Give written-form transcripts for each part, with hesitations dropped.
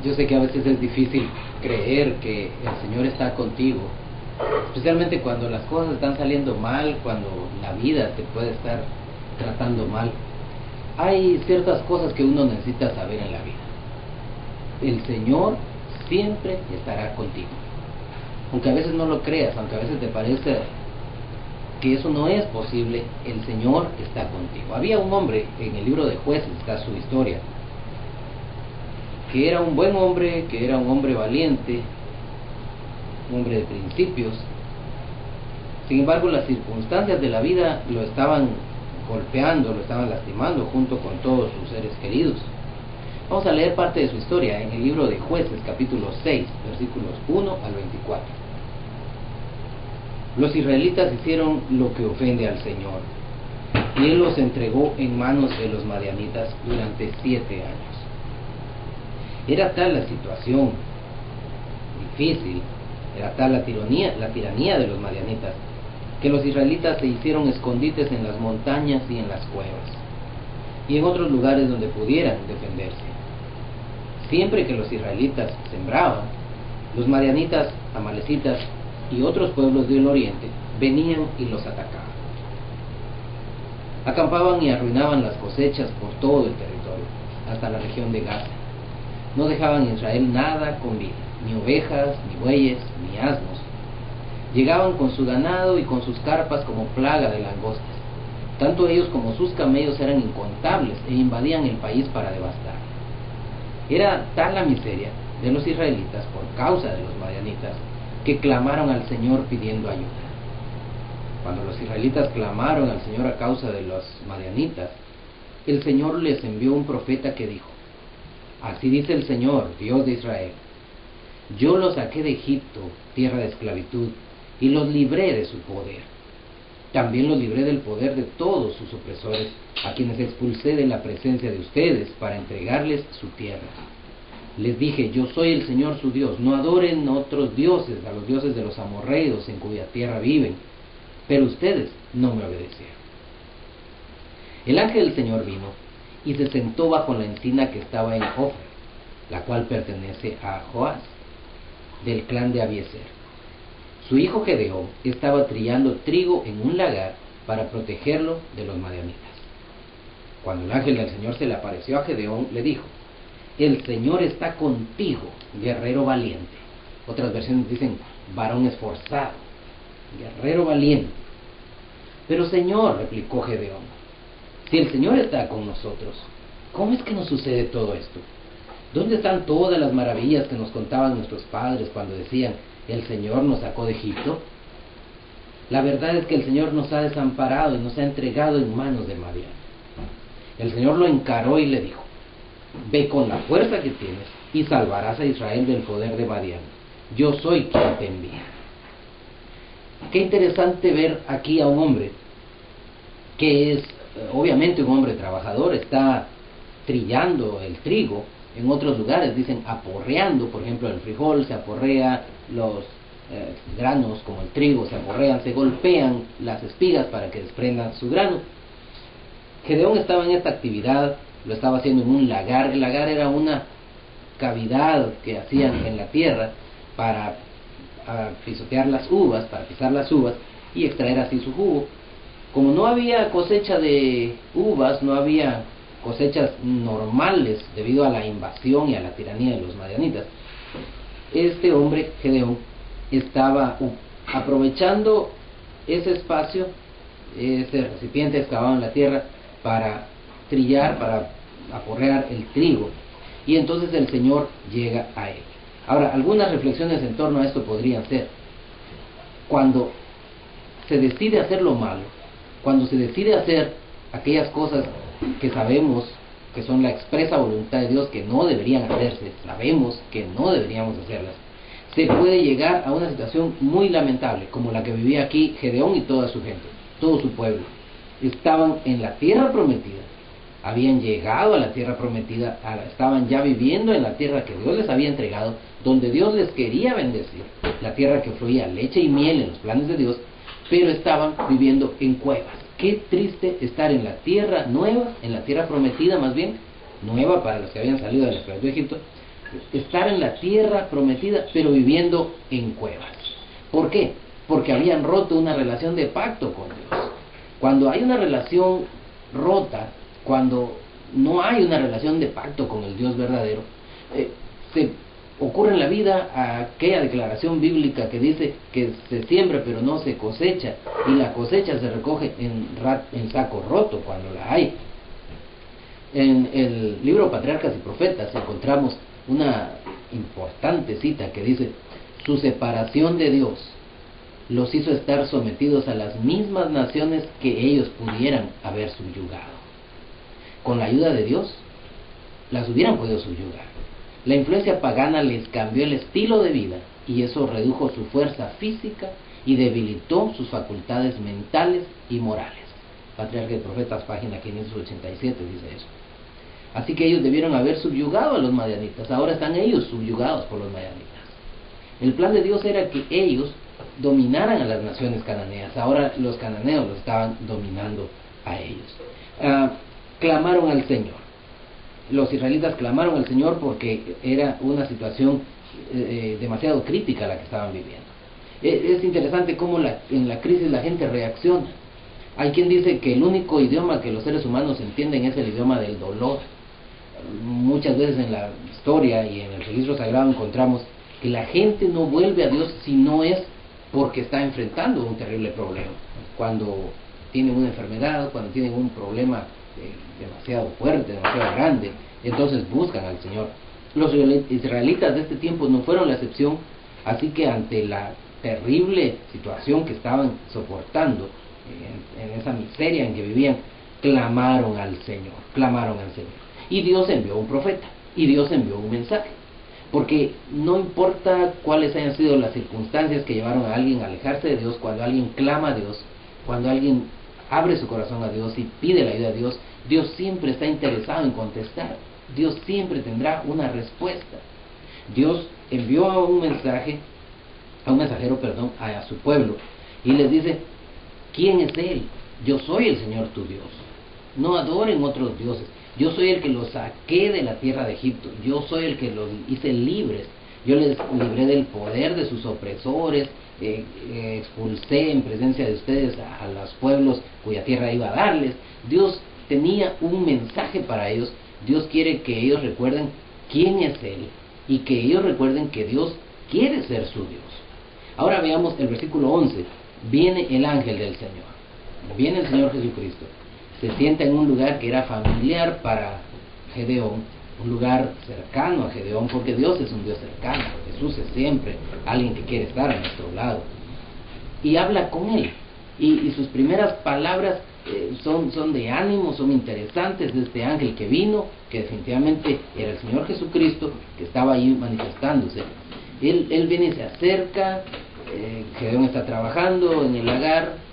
Yo sé que a veces es difícil creer que el Señor está contigo, especialmente cuando las cosas están saliendo mal, cuando la vida te puede estar tratando mal. Hay ciertas cosas que uno necesita saber en la vida. El Señor siempre estará contigo. Aunque a veces no lo creas, aunque a veces te parezca que eso no es posible, el Señor está contigo. Había un hombre, en el libro de Jueces está su historia, que era un buen hombre, que era un hombre valiente, un hombre de principios. Sin embargo, las circunstancias de la vida lo estaban golpeando, lo estaban lastimando junto con todos sus seres queridos. Vamos a leer parte de su historia en el libro de Jueces, capítulo 6, versículos 1 al 24. Los israelitas hicieron lo que ofende al Señor, y Él los entregó en manos de los madianitas durante 7 años. Era tal la situación difícil, era tal la tiranía de los madianitas, que los israelitas se hicieron escondites en las montañas y en las cuevas, y en otros lugares donde pudieran defenderse. Siempre que los israelitas sembraban, los madianitas, amalecitas y otros pueblos del oriente venían y los atacaban. Acampaban y arruinaban las cosechas por todo el territorio, hasta la región de Gaza. No dejaban en Israel nada con vida, ni ovejas, ni bueyes, ni asnos. Llegaban con su ganado y con sus carpas como plaga de langostas. Tanto ellos como sus camellos eran incontables e invadían el país para devastar. Era tal la miseria de los israelitas por causa de los madianitas que clamaron al Señor pidiendo ayuda. Cuando los israelitas clamaron al Señor a causa de los madianitas, el Señor les envió un profeta que dijo: así dice el Señor, Dios de Israel: yo los saqué de Egipto, tierra de esclavitud, y los libré de su poder. También los libré del poder de todos sus opresores, a quienes expulsé de la presencia de ustedes para entregarles su tierra. Les dije: yo soy el Señor su Dios, no adoren otros dioses, a los dioses de los amorreos en cuya tierra viven. Pero ustedes no me obedecieron. El ángel del Señor vino y se sentó bajo la encina que estaba en Ofra, la cual pertenece a Joás, del clan de Abiezer. Su hijo Gedeón estaba trillando trigo en un lagar para protegerlo de los madianitas. Cuando el ángel del Señor se le apareció a Gedeón, le dijo: el Señor está contigo, guerrero valiente. Otras versiones dicen: varón esforzado, guerrero valiente. Pero Señor, replicó Gedeón, si el Señor está con nosotros, ¿cómo es que nos sucede todo esto? ¿Dónde están todas las maravillas que nos contaban nuestros padres cuando decían: el Señor nos sacó de Egipto? La verdad es que el Señor nos ha desamparado y nos ha entregado en manos de Madián. El Señor lo encaró y le dijo: ve con la fuerza que tienes y salvarás a Israel del poder de Madián. Yo soy quien te envía. Qué interesante ver aquí a un hombre que es obviamente un hombre trabajador, está trillando el trigo. En otros lugares dicen aporreando, por ejemplo el frijol se aporrea, los granos como el trigo se aporrean, se golpean las espigas para que desprendan su grano. Gedeón estaba en esta actividad, lo estaba haciendo en un lagar. El lagar era una cavidad que hacían en la tierra para pisotear las uvas, para pisar las uvas y extraer así su jugo. Como no había cosecha de uvas, no había cosechas normales debido a la invasión y a la tiranía de los madianitas, este hombre, Gedeón, estaba aprovechando ese espacio, ese recipiente excavado en la tierra, para trillar, para aporrear el trigo. Y entonces el Señor llega a él. Ahora, algunas reflexiones en torno a esto podrían ser: cuando se decide hacer lo malo, cuando se decide hacer aquellas cosas que sabemos que son la expresa voluntad de Dios, que no deberían hacerse, sabemos que no deberíamos hacerlas, se puede llegar a una situación muy lamentable, como la que vivía aquí Gedeón y toda su gente, todo su pueblo. Estaban en la tierra prometida, habían llegado a la tierra prometida, estaban ya viviendo en la tierra que Dios les había entregado, donde Dios les quería bendecir, la tierra que fluía leche y miel en los planes de Dios, pero estaban viviendo en cuevas. Qué triste estar en la tierra nueva, en la tierra prometida más bien, nueva para los que habían salido de la esclavitud de Egipto, estar en la tierra prometida, pero viviendo en cuevas. ¿Por qué? Porque habían roto una relación de pacto con Dios. Cuando hay una relación rota, cuando no hay una relación de pacto con el Dios verdadero, se ocurre en la vida aquella declaración bíblica que dice que se siembra pero no se cosecha, y la cosecha se recoge en saco roto cuando la hay. En el libro Patriarcas y Profetas encontramos una importante cita que dice: su separación de Dios los hizo estar sometidos a las mismas naciones que ellos pudieran haber subyugado. Con la ayuda de Dios, las hubieran podido subyugar. La influencia pagana les cambió el estilo de vida, y eso redujo su fuerza física y debilitó sus facultades mentales y morales. Patriarcas y Profetas, página 587, dice eso. Así que ellos debieron haber subyugado a los madianitas. Ahora están ellos subyugados por los madianitas. El plan de Dios era que ellos dominaran a las naciones cananeas. Ahora los cananeos los estaban dominando a ellos. Clamaron al Señor. Los israelitas clamaron al Señor porque era una situación demasiado crítica la que estaban viviendo. Es interesante cómo en la crisis la gente reacciona. Hay quien dice que el único idioma que los seres humanos entienden es el idioma del dolor. Muchas veces en la historia y en el registro sagrado encontramos que la gente no vuelve a Dios si no es porque está enfrentando un terrible problema. Cuando tienen una enfermedad, cuando tienen un problema demasiado fuerte, demasiado grande, entonces buscan al Señor. Los israelitas de este tiempo no fueron la excepción, así que ante la terrible situación que estaban soportando, en esa miseria en que vivían, clamaron al Señor. Y Dios envió un profeta, y Dios envió un mensaje. Porque no importa cuáles hayan sido las circunstancias que llevaron a alguien a alejarse de Dios, cuando alguien clama a Dios, cuando alguien abre su corazón a Dios y pide la ayuda de Dios, Dios siempre está interesado en contestar. Dios siempre tendrá una respuesta. Dios envió a un mensajero, a su pueblo, y les dice: ¿quién es Él? Yo soy el Señor tu Dios. No adoren otros dioses. Yo soy el que los saqué de la tierra de Egipto. Yo soy el que los hice libres. Yo les libré del poder de sus opresores. Expulsé en presencia de ustedes a los pueblos cuya tierra iba a darles. Dios tenía un mensaje para ellos. Dios quiere que ellos recuerden quién es Él, y que ellos recuerden que Dios quiere ser su Dios. Ahora veamos el versículo 11. Viene el ángel del Señor. Viene el Señor Jesucristo. Se sienta en un lugar que era familiar para Gedeón, un lugar cercano a Gedeón, porque Dios es un Dios cercano. Jesús es siempre alguien que quiere estar a nuestro lado. Y habla con él. Y sus primeras palabras son de ánimo, son interesantes, de este ángel que vino, que definitivamente era el Señor Jesucristo, que estaba ahí manifestándose. Él viene y se acerca. Gedeón está trabajando en el lagar.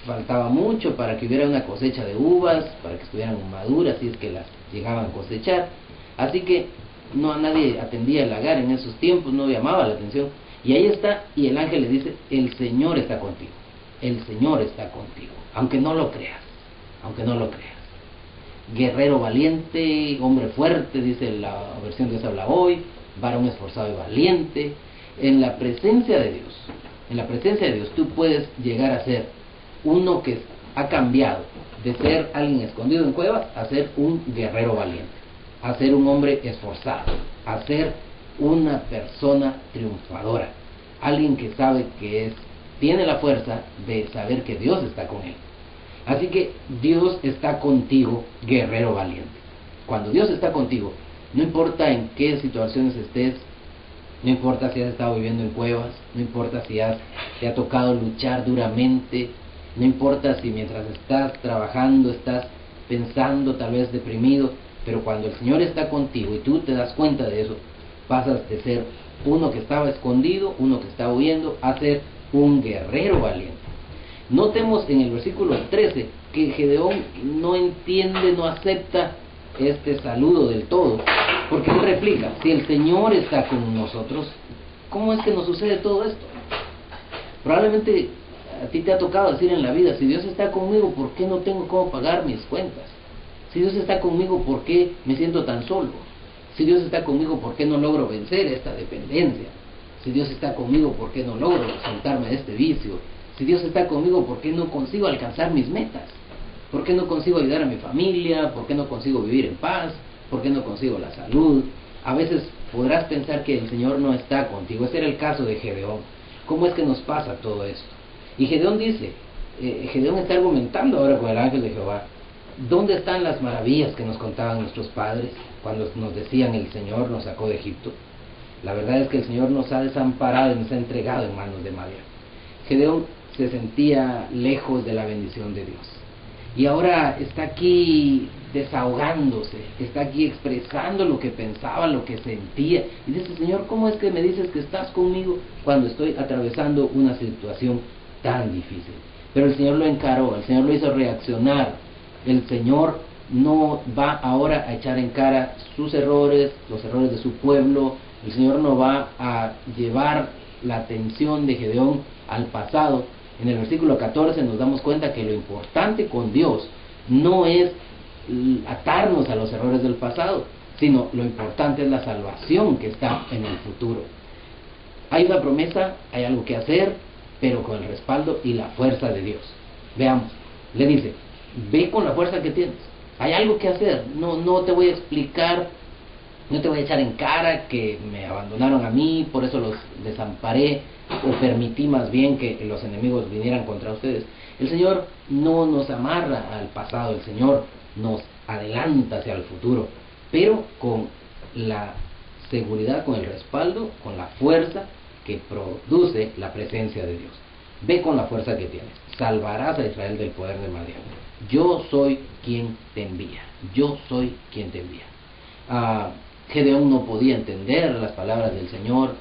Faltaba mucho para que hubiera una cosecha de uvas, para que estuvieran maduras, si es que las llegaban a cosechar. Así que a nadie atendía el lagar en esos tiempos, no llamaba la atención. Y ahí está, y el ángel le dice: el Señor está contigo. El Señor está contigo, aunque no lo creas. Guerrero valiente, hombre fuerte, dice la versión Dios habla hoy, varón esforzado y valiente. En la presencia de Dios, tú puedes llegar a ser uno que ha cambiado de ser alguien escondido en cuevas a ser un guerrero valiente, a ser un hombre esforzado, a ser una persona triunfadora, alguien que sabe que tiene la fuerza de saber que Dios está con él. Así que Dios está contigo, guerrero valiente. Cuando Dios está contigo, no importa en qué situaciones estés, no importa si has estado viviendo en cuevas, no importa si te ha tocado luchar duramente, no importa si mientras estás trabajando estás pensando, tal vez deprimido, pero cuando el Señor está contigo y tú te das cuenta de eso, pasas de ser uno que estaba escondido, uno que estaba huyendo, a ser un guerrero valiente. Notemos en el versículo 13 que Gedeón no entiende, no acepta este saludo del todo, porque él replica: si el Señor está con nosotros, ¿cómo es que nos sucede todo esto? Probablemente a ti te ha tocado decir en la vida: si Dios está conmigo, ¿por qué no tengo cómo pagar mis cuentas? Si Dios está conmigo, ¿por qué me siento tan solo? Si Dios está conmigo, ¿por qué no logro vencer esta dependencia? Si Dios está conmigo, ¿por qué no logro soltarme de este vicio? Si Dios está conmigo, ¿por qué no consigo alcanzar mis metas? ¿Por qué no consigo ayudar a mi familia? ¿Por qué no consigo vivir en paz? ¿Por qué no consigo la salud? A veces podrás pensar que el Señor no está contigo. Ese era el caso de Gedeón. ¿Cómo es que nos pasa todo esto? Y Gedeón dice, Gedeón está argumentando ahora con el ángel de Jehová. ¿Dónde están las maravillas que nos contaban nuestros padres cuando nos decían el Señor nos sacó de Egipto? La verdad es que el Señor nos ha desamparado y nos ha entregado en manos de Madián. Gedeón se sentía lejos de la bendición de Dios. Y ahora está aquí desahogándose, está aquí expresando lo que pensaba, lo que sentía. Y dice, Señor, ¿cómo es que me dices que estás conmigo cuando estoy atravesando una situación tan difícil? Pero el Señor lo encaró, el Señor lo hizo reaccionar. El Señor no va ahora a echar en cara sus errores, los errores de su pueblo. El Señor no va a llevar la atención de Gedeón al pasado. En el versículo 14 nos damos cuenta que lo importante con Dios no es atarnos a los errores del pasado, sino lo importante es la salvación que está en el futuro. Hay una promesa, hay algo que hacer, pero con el respaldo y la fuerza de Dios. Veamos, le dice, ve con la fuerza que tienes, hay algo que hacer, no te voy a explicar, no te voy a echar en cara que me abandonaron a mí, por eso los desamparé, o permití más bien que los enemigos vinieran contra ustedes. El Señor no nos amarra al pasado, el Señor nos adelanta hacia el futuro, pero con la seguridad, con el respaldo, con la fuerza que produce la presencia de Dios. Ve con la fuerza que tienes, salvarás a Israel del poder de Madián. Yo soy quien te envía, yo soy quien te envía. Gedeón no podía entender las palabras del Señor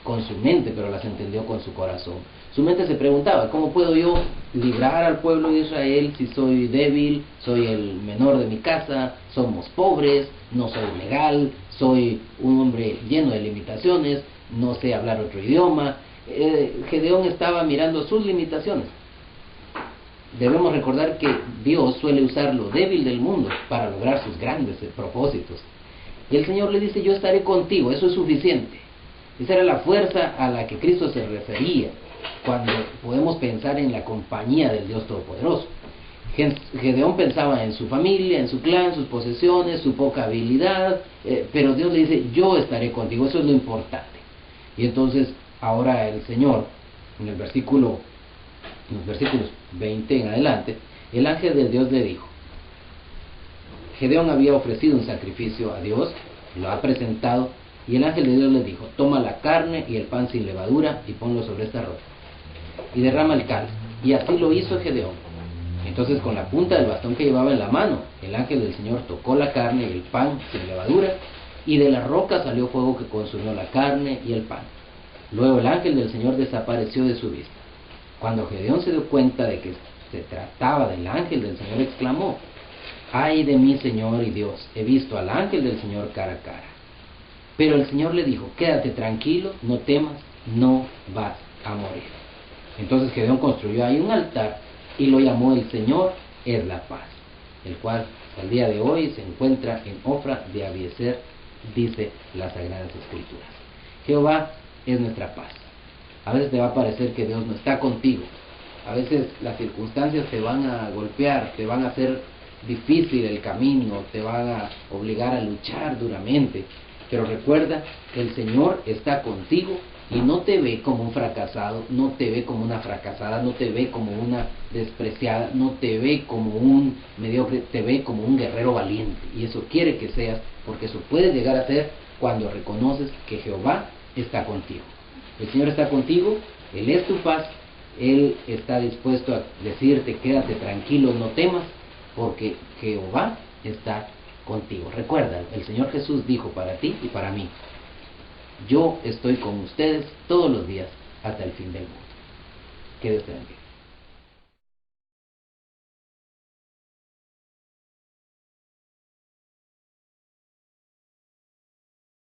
con su mente, pero las entendió con su corazón. Su mente se preguntaba, ¿cómo puedo yo librar al pueblo de Israel si soy débil, soy el menor de mi casa, somos pobres, no soy legal, soy un hombre lleno de limitaciones, no sé hablar otro idioma? Gedeón estaba mirando sus limitaciones. Debemos recordar que Dios suele usar lo débil del mundo para lograr sus grandes propósitos. Y el Señor le dice, yo estaré contigo, eso es suficiente. Esa era la fuerza a la que Cristo se refería cuando podemos pensar en la compañía del Dios Todopoderoso. Gedeón pensaba en su familia, en su clan, sus posesiones, su poca habilidad, pero Dios le dice, yo estaré contigo, eso es lo importante. Y entonces ahora el Señor, en los versículos 20 en adelante, el ángel de Dios le dijo, Gedeón había ofrecido un sacrificio a Dios, lo ha presentado, y el ángel de Dios le dijo, toma la carne y el pan sin levadura y ponlo sobre esta roca, y derrama el caldo. Y así lo hizo Gedeón. Entonces con la punta del bastón que llevaba en la mano, el ángel del Señor tocó la carne y el pan sin levadura, y de la roca salió fuego que consumió la carne y el pan. Luego el ángel del Señor desapareció de su vista. Cuando Gedeón se dio cuenta de que se trataba del ángel del Señor, exclamó, ay de mí, Señor y Dios, he visto al ángel del Señor cara a cara. Pero el Señor le dijo, quédate tranquilo, no temas, no vas a morir. Entonces Gedeón construyó ahí un altar y lo llamó el Señor es la paz, el cual al día de hoy se encuentra en Ofra de Abiezer, dice las Sagradas Escrituras. Jehová es nuestra paz. A veces te va a parecer que Dios no está contigo. A veces las circunstancias te van a golpear, te van a hacer difícil el camino, te van a obligar a luchar duramente. Pero recuerda que el Señor está contigo y no te ve como un fracasado, no te ve como una fracasada, no te ve como una despreciada, no te ve como un mediocre, te ve como un guerrero valiente. Y eso quiere que seas, porque eso puedes llegar a ser cuando reconoces que Jehová está contigo. El Señor está contigo, Él es tu paz, Él está dispuesto a decirte, quédate tranquilo, no temas, porque Jehová está contigo. Recuerda, el Señor Jesús dijo para ti y para mí, yo estoy con ustedes todos los días hasta el fin del mundo. Que Dios te bendiga.